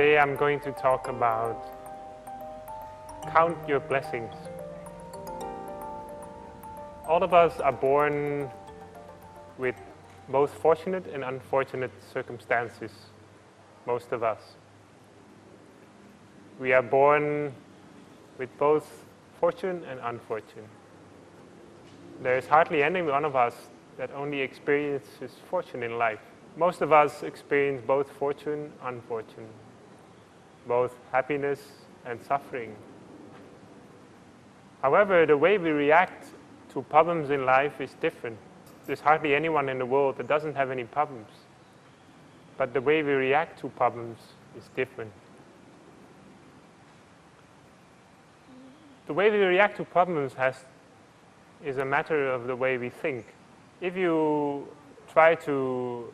Today I'm going to talk about count your blessings. All of us are born with both fortunate and unfortunate circumstances, most of us. We are born with both fortune and unfortune. There is hardly any one of us that only experiences fortune in life. Most of us experience both fortune and unfortune, both happiness and suffering. However, the way we react to problems in life is different. There's hardly anyone in the world that doesn't have any problems. But the way we react to problems is different. The way we react to problems is a matter of the way we think. If you try to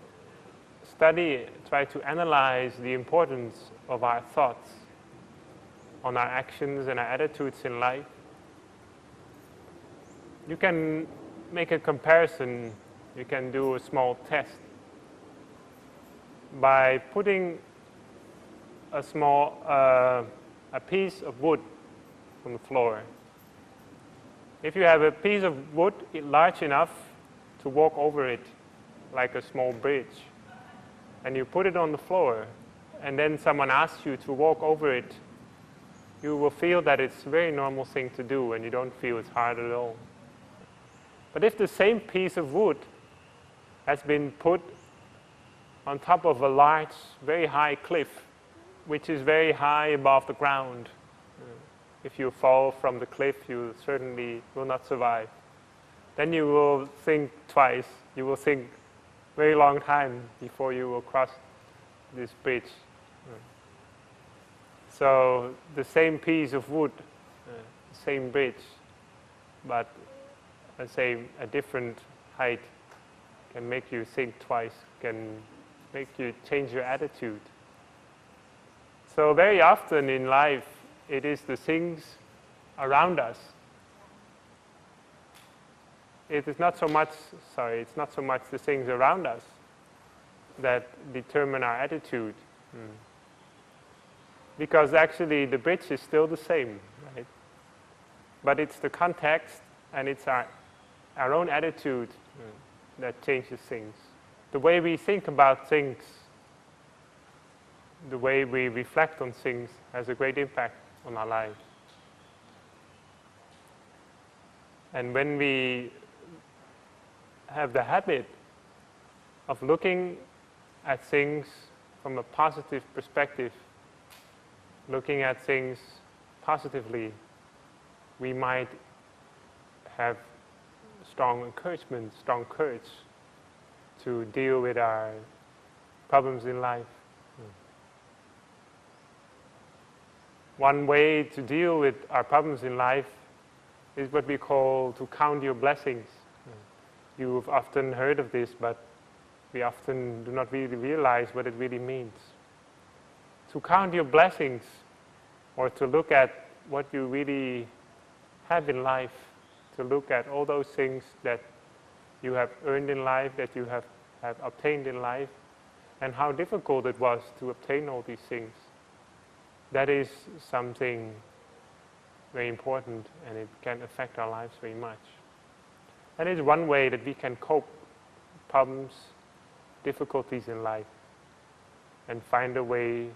study, try to analyze the importance of our thoughts on our actions and our attitudes in life, you can make a comparison, you can do a small test by putting a piece of wood on the floor. If you have a piece of wood large enough to walk over it, like a small bridge, and you put it on the floor, and then someone asks you to walk over it, you will feel that it's a very normal thing to do, and you don't feel it's hard at all. But if the same piece of wood has been put on top of a large, very high cliff, which is very high above the ground, if you fall from the cliff, you certainly will not survive. Then you will think twice. You will think very long time before you will cross this bridge. So the same piece of wood, same bridge, but let's say a different height can make you think twice, can make you change your attitude. So very often in life, it is the things around us. It's not so much the things around us that determine our attitude. Because actually the bridge is still the same, right? But it's the context and it's our own attitude that changes things. The way we think about things, the way we reflect on things has a great impact on our lives. And when we have the habit of looking at things from a positive perspective, looking at things positively, we might have strong encouragement, strong courage to deal with our problems in life. One way to deal with our problems in life is what we call to count your blessings. You've often heard of this, but we often do not really realize what it really means. To count your blessings, or to look at what you really have in life, to look at all those things that you have earned in life, that you have obtained in life, and how difficult it was to obtain all these things. That is something very important, and it can affect our lives very much. That is one way that we can cope with problems, difficulties in life, and find a way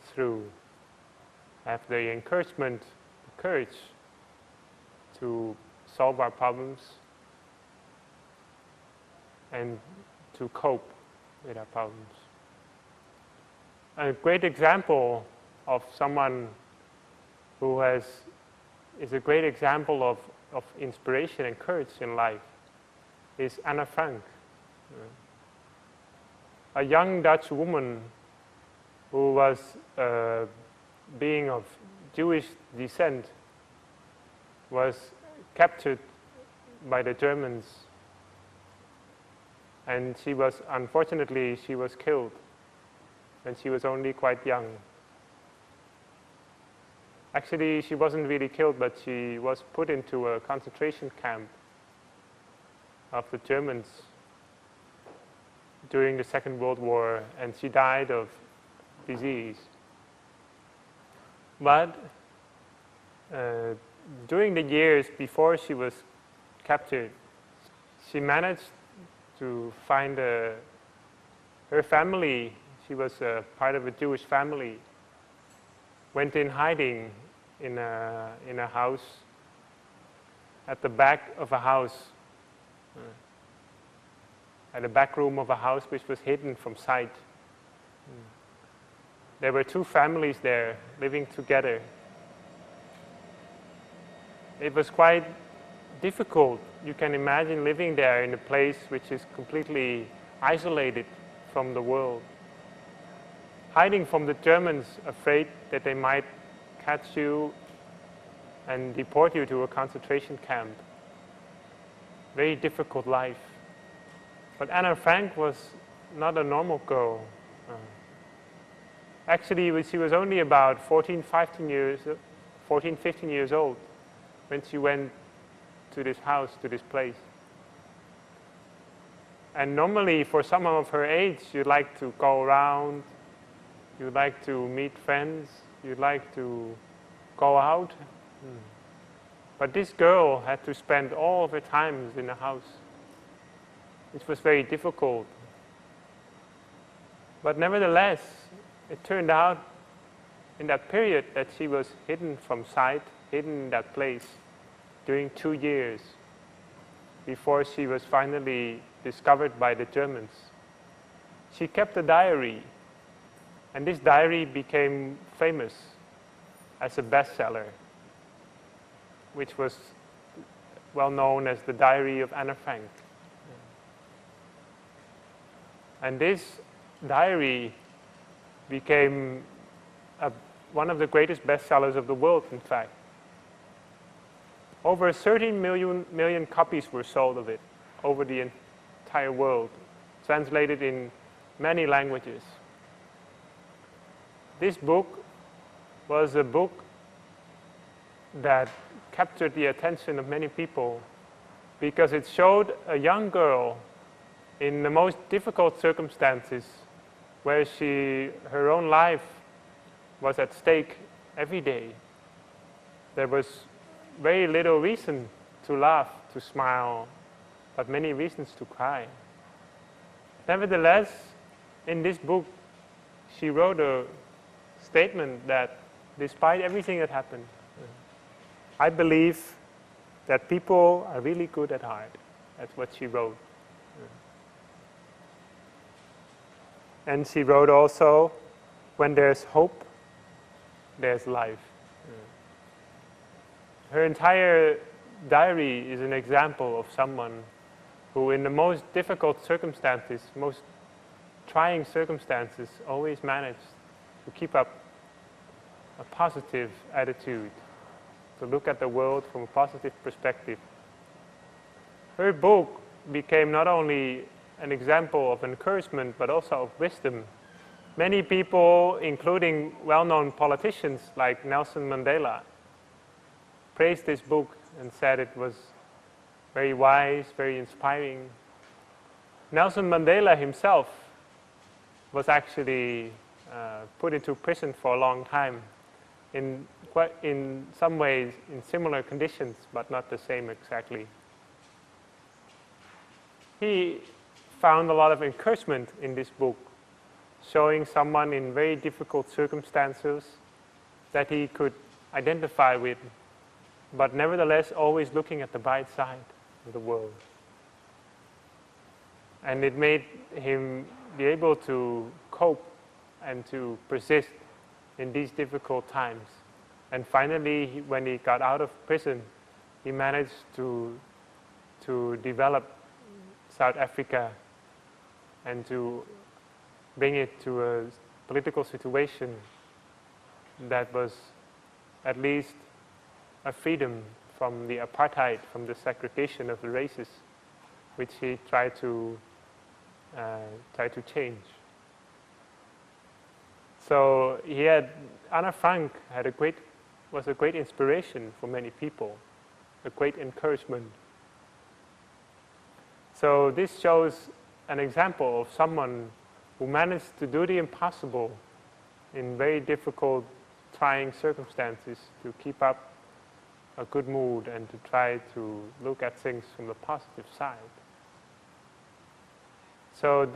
through. Have the encouragement, the courage to solve our problems and to cope with our problems. A great example of someone who is a great example of inspiration and courage in life is Fang, a young Dutch woman who was being of Jewish descent, was captured by the Germans, and unfortunately she was killed, and she was only quite young. Actually, she wasn't really killed, but she was put into a concentration camp of the Germans during the Second World War, and she died of disease. But during the years before she was captured, she managed to find her family. She was part of a Jewish family. Went in hiding in a house, at the back of a house, at the back room of a house which was hidden from sight. There were two families there living together. It was quite difficult. You can imagine living there in a place which is completely isolated from the world. Hiding from the Germans, afraid that they might catch you and deport you to a concentration camp. Very difficult life. But Anna Frank was not a normal girl. Actually, she was only about 14, 15 years old when she went to this house, to this place. And normally, for someone of her age, you'd like to go around, you'd like to meet friends, you'd like to go out. But this girl had to spend all of her time in the house. It was very difficult. But nevertheless, it turned out in that period that she was hidden from sight, hidden in that place during 2 years before she was finally discovered by the Germans. She kept a diary, and this diary became famous as a bestseller, which was well known as the Diary of Anna Frank. And this diary became one of the greatest bestsellers of the world, in fact. Over 13 million copies were sold of it over the entire world, translated in many languages. This book was a book that captured the attention of many people because it showed a young girl in the most difficult circumstances where her own life was at stake every day. There was very little reason to laugh, to smile, but many reasons to cry. Nevertheless, in this book, she wrote a statement that despite everything that happened, I believe that people are really good at heart. That's what she wrote. And she wrote also, when there's hope, there's life. Her entire diary is an example of someone who in the most difficult circumstances, most trying circumstances, always managed to keep up a positive attitude, to look at the world from a positive perspective. Her book became not only an example of encouragement, but also of wisdom. Many people, including well-known politicians like Nelson Mandela, praised this book and said it was very wise, very inspiring. Nelson Mandela himself was actually put into prison for a long time, in some ways in similar conditions, but not the same exactly. He found a lot of encouragement in this book, showing someone in very difficult circumstances that he could identify with, but nevertheless always looking at the bright side of the world. And it made him be able to cope and to persist in these difficult times. And finally, when he got out of prison, he managed to develop South Africa and to bring it to a political situation that was at least a freedom from the apartheid, from the segregation of the races, which he tried to change. So Anna Frank was a great inspiration for many people, a great encouragement. So this shows an example of someone who managed to do the impossible in very difficult trying circumstances to keep up a good mood and to try to look at things from the positive side. So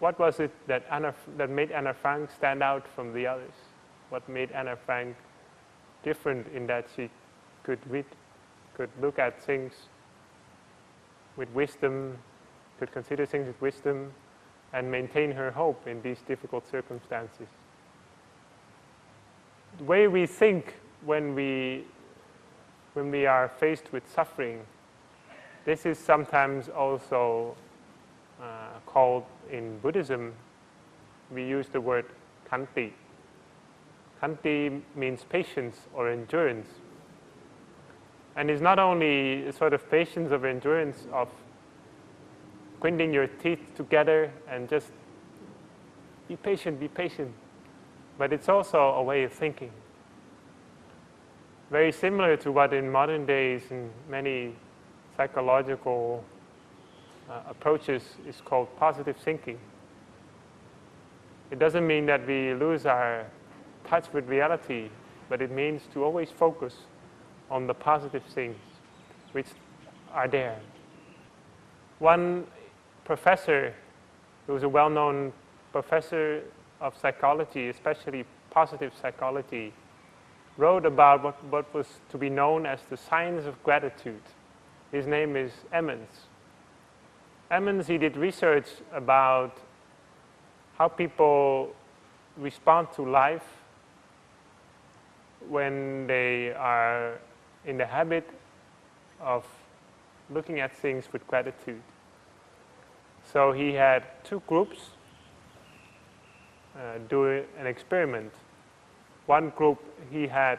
what was it that made Anna Frank stand out from the others? What made Anna Frank different in that she could look at things with wisdom, could consider things with wisdom, and maintain her hope in these difficult circumstances? The way we think when we are faced with suffering, this is sometimes also called in Buddhism, we use the word khanti. Khanti means patience or endurance. And it's not only a sort of patience of endurance of grinding your teeth together and just be patient, but it's also a way of thinking. Very similar to what in modern days in many psychological approaches is called positive thinking. It doesn't mean that we lose our touch with reality, but it means to always focus on the positive things which are there. One professor, who was a well-known professor of psychology, especially positive psychology, wrote about what was to be known as the science of gratitude. His name is Emmons. Emmons, he did research about how people respond to life when they are in the habit of looking at things with gratitude. So he had two groups do an experiment. One group, he had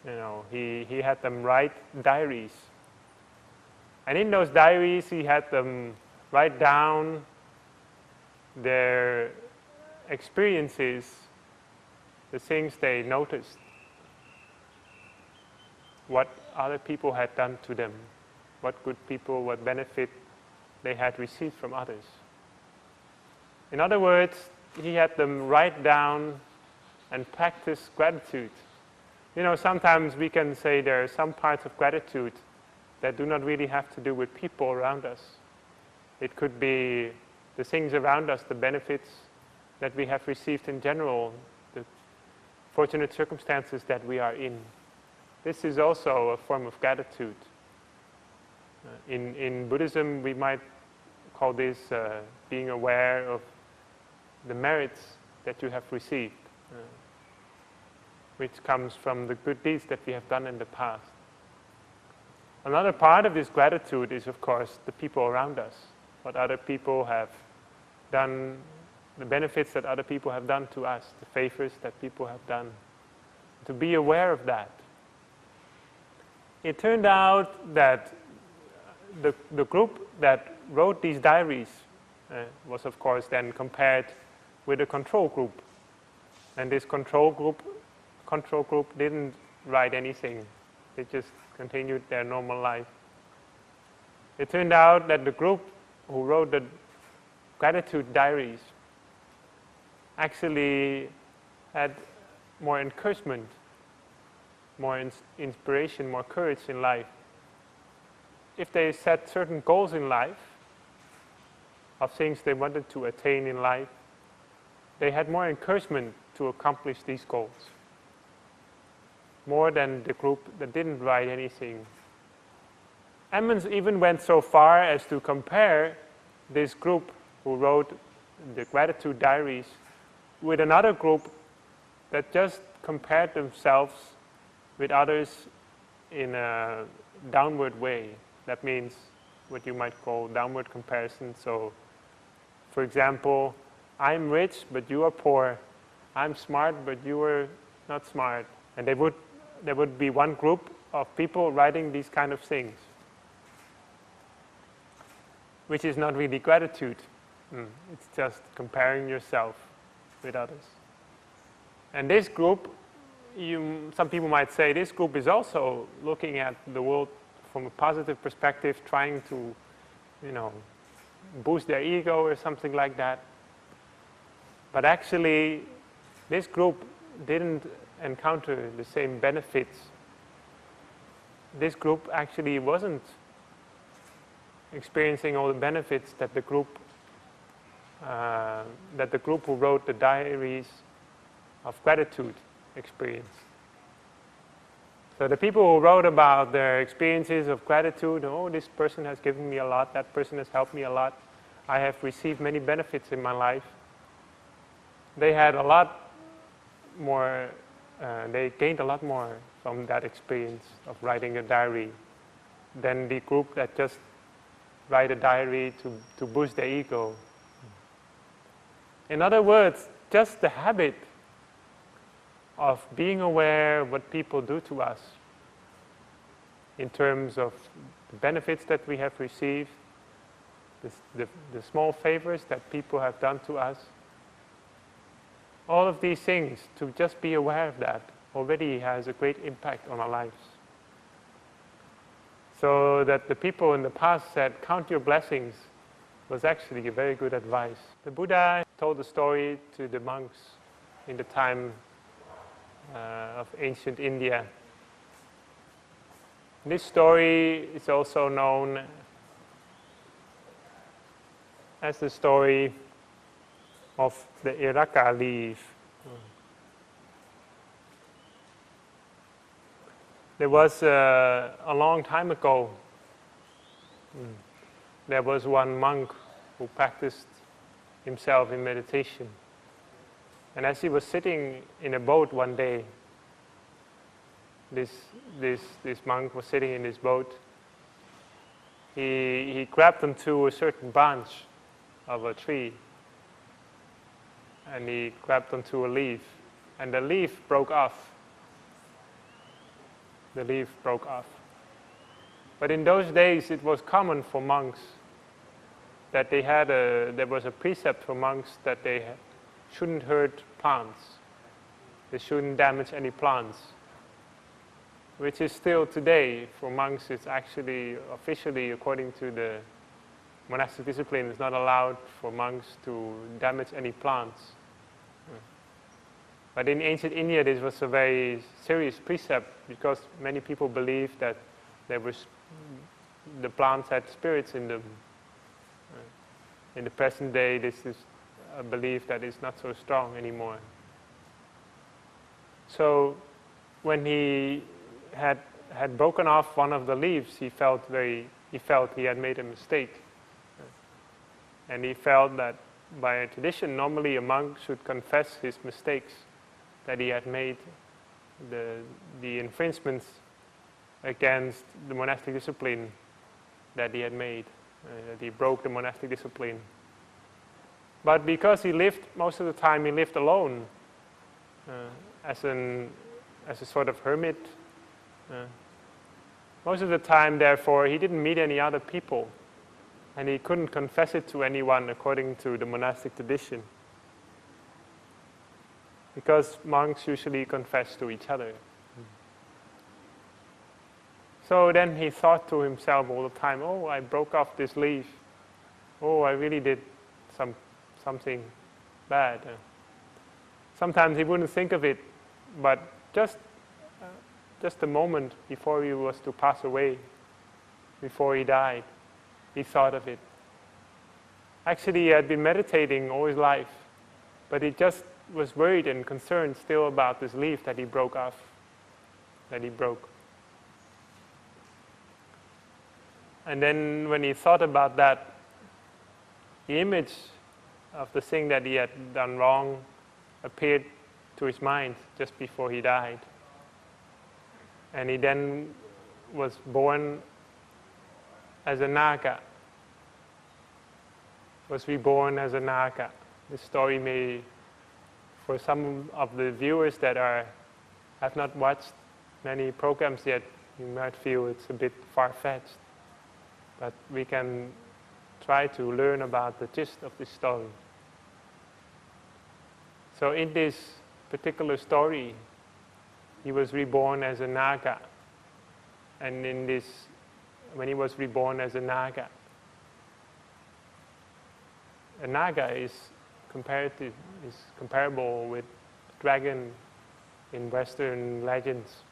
them write diaries. And in those diaries, he had them write down their experiences, the things they noticed, what other people had done to them, what benefit they had received from others. In other words, he had them write down and practice gratitude. Sometimes we can say there are some parts of gratitude that do not really have to do with people around us. It could be the things around us, the benefits that we have received in general, the fortunate circumstances that we are in. This is also a form of gratitude. In Buddhism, we might call this being aware of the merits that you have received, which comes from the good deeds that we have done in the past. Another part of this gratitude is, of course, the people around us, what other people have done, the benefits that other people have done to us, the favors that people have done. To be aware of that. It turned out that the group that wrote these diaries was, of course, then compared with a control group. And this control group didn't write anything. They just continued their normal life. It turned out that the group who wrote the gratitude diaries actually had more encouragement, more inspiration, more courage in life. If they set certain goals in life, of things they wanted to attain in life, they had more encouragement to accomplish these goals, more than the group that didn't write anything. Emmons even went so far as to compare this group who wrote the gratitude diaries with another group that just compared themselves with others in a downward way. That means what you might call downward comparison. So, for example, I'm rich, but you are poor. I'm smart, but you are not smart. And there would be one group of people writing these kind of things, which is not really gratitude. It's just comparing yourself with others. And this group, some people might say, this group is also looking at the world from a positive perspective, trying to, boost their ego or something like that. But actually, this group didn't encounter the same benefits. This group actually wasn't experiencing all the benefits that the group who wrote the diaries of gratitude experienced. So the people who wrote about their experiences of gratitude, oh, this person has given me a lot, that person has helped me a lot, I have received many benefits in my life. They had a lot more, they gained a lot more from that experience of writing a diary than the group that just write a diary to boost their ego. In other words, just the habit of being aware of what people do to us in terms of the benefits that we have received, the small favors that people have done to us. All of these things, to just be aware of that, already has a great impact on our lives. So that the people in the past said, count your blessings, was actually a very good advice. The Buddha told the story to the monks in the time of ancient India. This story is also known as the story of the Iraka leaf. There was a long time ago, there was one monk who practiced himself in meditation. And as he was sitting in a boat one day, this monk was sitting in his boat. He grabbed onto a certain branch of a tree, and he grabbed onto a leaf, and the leaf broke off. The leaf broke off. But in those days, it was common for monks that there was a precept for monks that they shouldn't hurt plants. They shouldn't damage any plants. Which is still today, for monks, it's actually officially, according to the monastic discipline, it's not allowed for monks to damage any plants. But in ancient India, this was a very serious precept because many people believed that the plants had spirits in them. In the present day, this is a belief that is not so strong anymore. So when he had broken off one of the leaves, he felt he had made a mistake. And he felt that by tradition, normally a monk should confess his mistakes, that he had made, the infringements against the monastic discipline that he had made, that he broke the monastic discipline. But because he lived, most of the time he lived alone, as a sort of hermit, most of the time, therefore, he didn't meet any other people, and he couldn't confess it to anyone according to the monastic tradition. Because monks usually confess to each other. So then he thought to himself all the time, oh, I broke off this leaf. Oh, I really did something bad. Sometimes he wouldn't think of it, but just a moment before he was to pass away, before he died, he thought of it. Actually, he had been meditating all his life, but he just was worried and concerned still about this leaf that he broke off, that he broke. And then when he thought about that, the image of the thing that he had done wrong appeared to his mind just before he died. And he then was born as a Naga, was reborn as a Naga. This story may, for some of the viewers that have not watched many programs yet, you might feel it's a bit far-fetched. But we can try to learn about the gist of this story. So in this particular story, he was reborn as a Naga. And when he was reborn as a Naga is comparable with dragon in Western legends.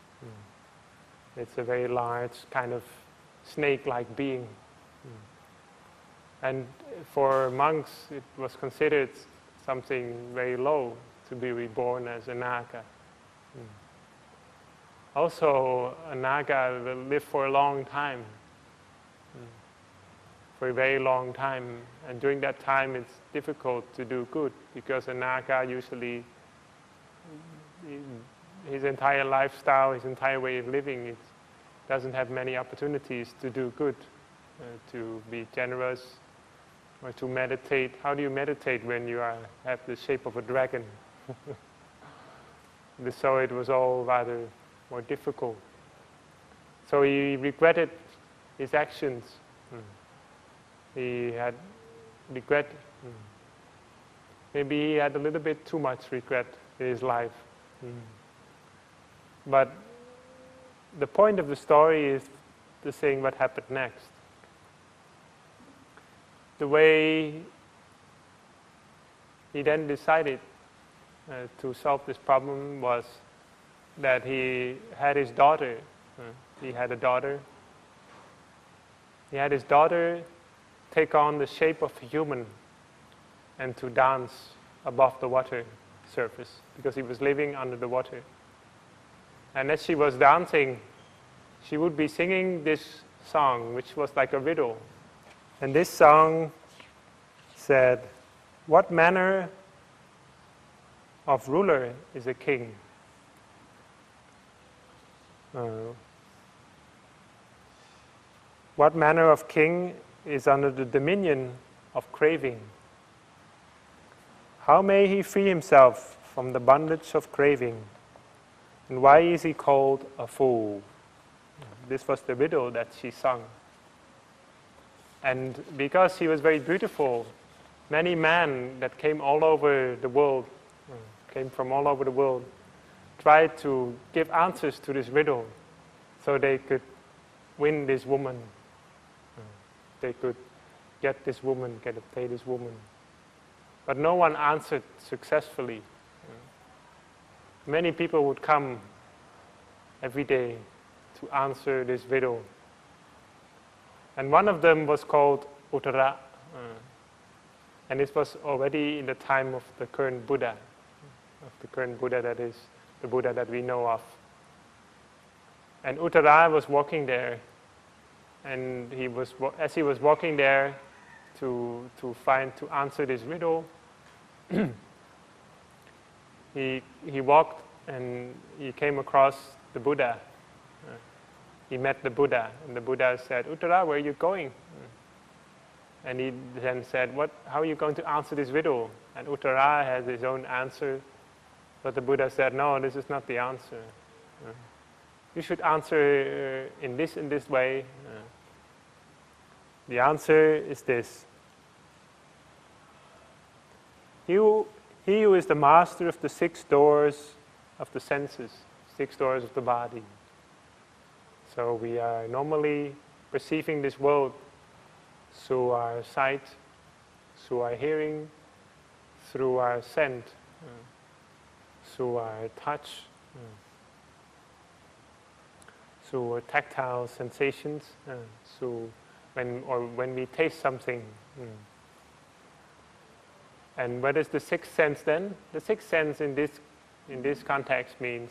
It's a very large kind of snake-like being. And for monks, it was considered something very low to be reborn as a naga. Also, a naga will live for a long time, for a very long time. And during that time, it's difficult to do good, because a naga usually, his entire lifestyle, his entire way of living, it doesn't have many opportunities to do good, to be generous, or to meditate. How do you meditate when you have the shape of a dragon? So it was all rather more difficult. So he regretted his actions. He had regret. Maybe he had a little bit too much regret in his life. But the point of the story is the saying what happened next. The way he then decided to solve this problem was that he had his daughter. He had a daughter. He had his daughter take on the shape of a human and to dance above the water surface, because he was living under the water. And as she was dancing, she would be singing this song, which was like a riddle. And this song said, "What manner of ruler is a king?" What manner of king is under the dominion of craving? How may he free himself from the bondage of craving? And why is he called a fool? This was the riddle that she sung. And because he was very beautiful, many men that came all over the world, came from all over the world, tried to give answers to this riddle so they could win this woman. They could get this woman, obtain this woman. But no one answered successfully. Many people would come every day to answer this riddle. And one of them was called Uttara. And this was already in the time of the current Buddha. That is the Buddha that we know of. And Uttara was walking there. And as he was walking there to answer this riddle, he walked and he came across the Buddha. He met the Buddha, and the Buddha said, "Uttara, where are you going?" And he then said, "How are you going to answer this riddle?" And Uttara has his own answer, but the Buddha said, "No, this is not the answer. You should answer in this way. The answer is this: He who is the master of the 6 doors of the senses, 6 doors of the body." So we are normally perceiving this world through our sight, through our hearing, through our scent, through our touch, through our tactile sensations, through when we taste something. And what is the 6th sense then? The 6th sense in this context means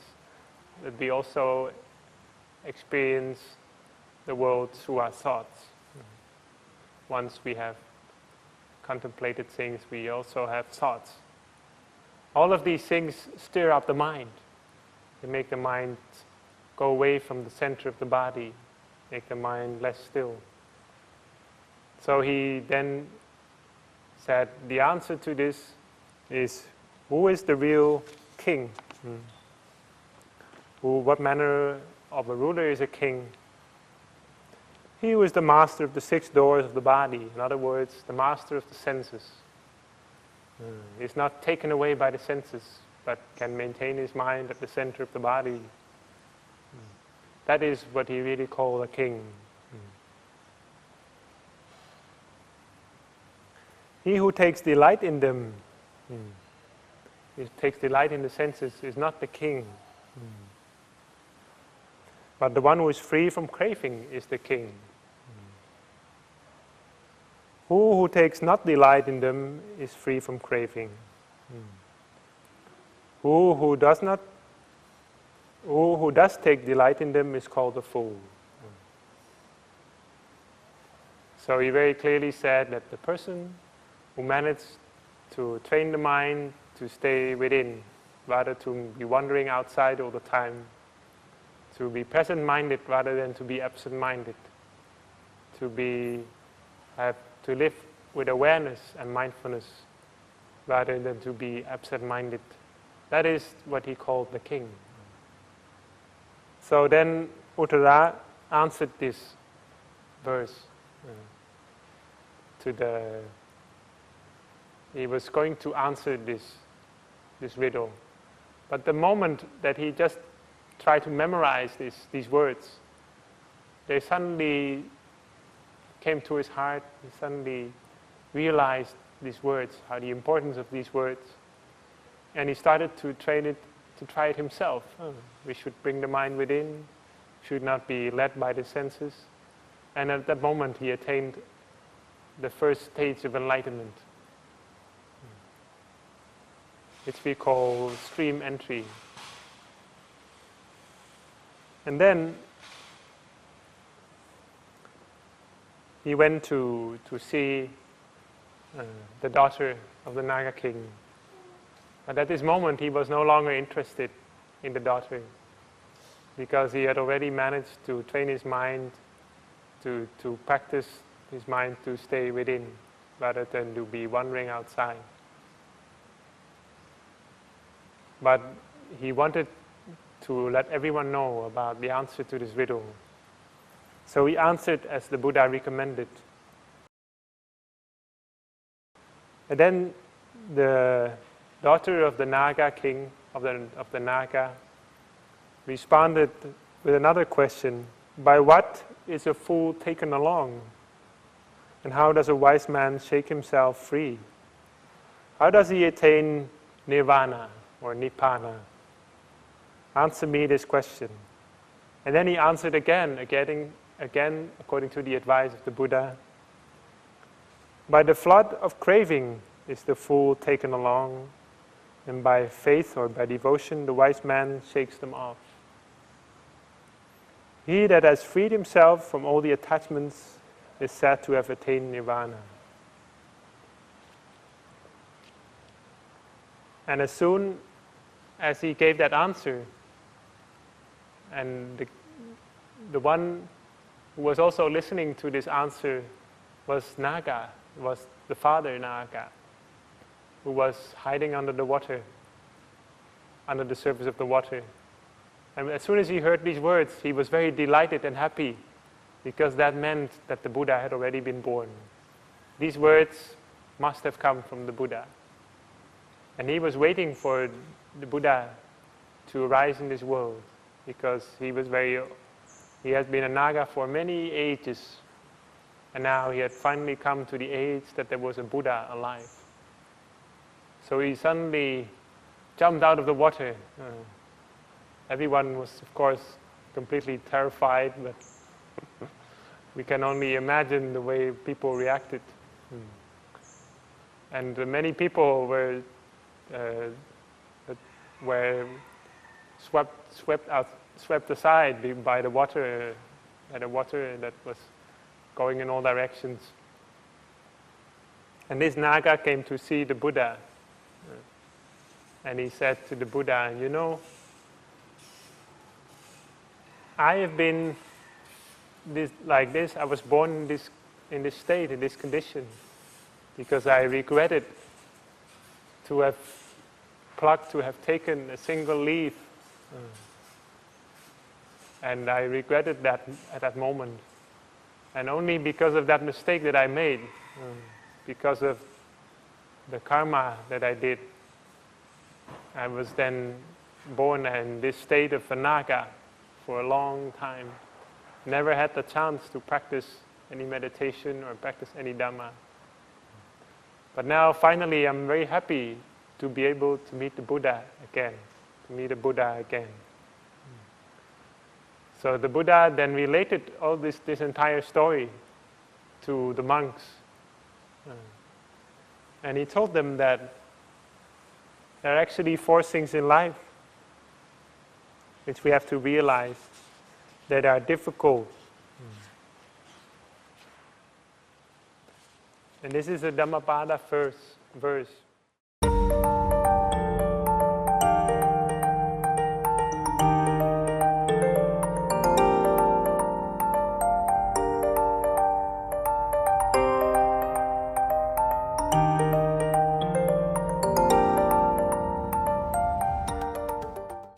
that we also experience the world through our thoughts. Once we have contemplated things, we also have thoughts. All of these things stir up the mind. They make the mind go away from the center of the body, make the mind less still. So he then said, the answer to this is, who is the real king? What manner of a ruler is a king? He who is the master of the 6 doors of the body. In other words, the master of the senses. Is not taken away by the senses, but can maintain his mind at the center of the body. That is what he really called a king. He who takes delight in them takes delight in the senses, is not the king. But the one who is free from craving is the king. Who takes not delight in them is free from craving. Who does take delight in them is called a fool. So he very clearly said that the person who managed to train the mind to stay within, rather to be wandering outside all the time, to be present-minded rather than to be absent-minded, to live with awareness and mindfulness rather than to be absent-minded. That is what he called the king. So then Uttara answered this verse he was going to answer this riddle. But the moment that he just tried to memorize these words, they suddenly came to his heart. He suddenly realized these words, how the importance of these words. And he started to train it, to try it himself. We should bring the mind within, should not be led by the senses. And at that moment he attained the first stage of enlightenment. Which we call stream entry. And then he went to see the daughter of the Naga king. But at this moment he was no longer interested in the daughter, because he had already managed to train his mind to practice his mind to stay within rather than to be wandering outside. But he wanted to let everyone know about the answer to this riddle. So he answered as the Buddha recommended. And then the daughter of the Naga king, of the Naga, responded with another question. By what is a fool taken along? And how does a wise man shake himself free? How does he attain nirvana or nibbana? Answer me this question. And then he answered again, according to the advice of the Buddha. By the flood of craving is the fool taken along, and by faith or by devotion the wise man shakes them off. He that has freed himself from all the attachments is said to have attained nirvana. And as soon as he gave that answer, and the one who was also listening to this answer was Naga, was the father Naga, who was hiding under the water, under the surface of the water. And as soon as he heard these words, he was very delighted and happy, because that meant that the Buddha had already been born. These words must have come from the Buddha. And he was waiting for the Buddha to arise in this world, because he has been a Naga for many ages, and now he had finally come to the age that there was a Buddha alive. So he suddenly jumped out of the water. Everyone was, of course, completely terrified, but we can only imagine the way people reacted. And many people were swept aside by the water that was going in all directions. And this Naga came to see the Buddha, and he said to the Buddha, you know, I have been like this. I was born in this state, in this condition, because I regretted to have plucked, to have taken a single leaf. And I regretted that at that moment. And only because of that mistake that I made, because of the karma that I did, I was then born in this state of a Naga for a long time. Never had the chance to practice any meditation or practice any Dhamma. But now finally I'm very happy to be able to meet the Buddha again, to meet the Buddha again. So the Buddha then related all this entire story to the monks. And he told them that there are actually 4 things in life which we have to realize that are difficult. And this is a Dhammapada verse.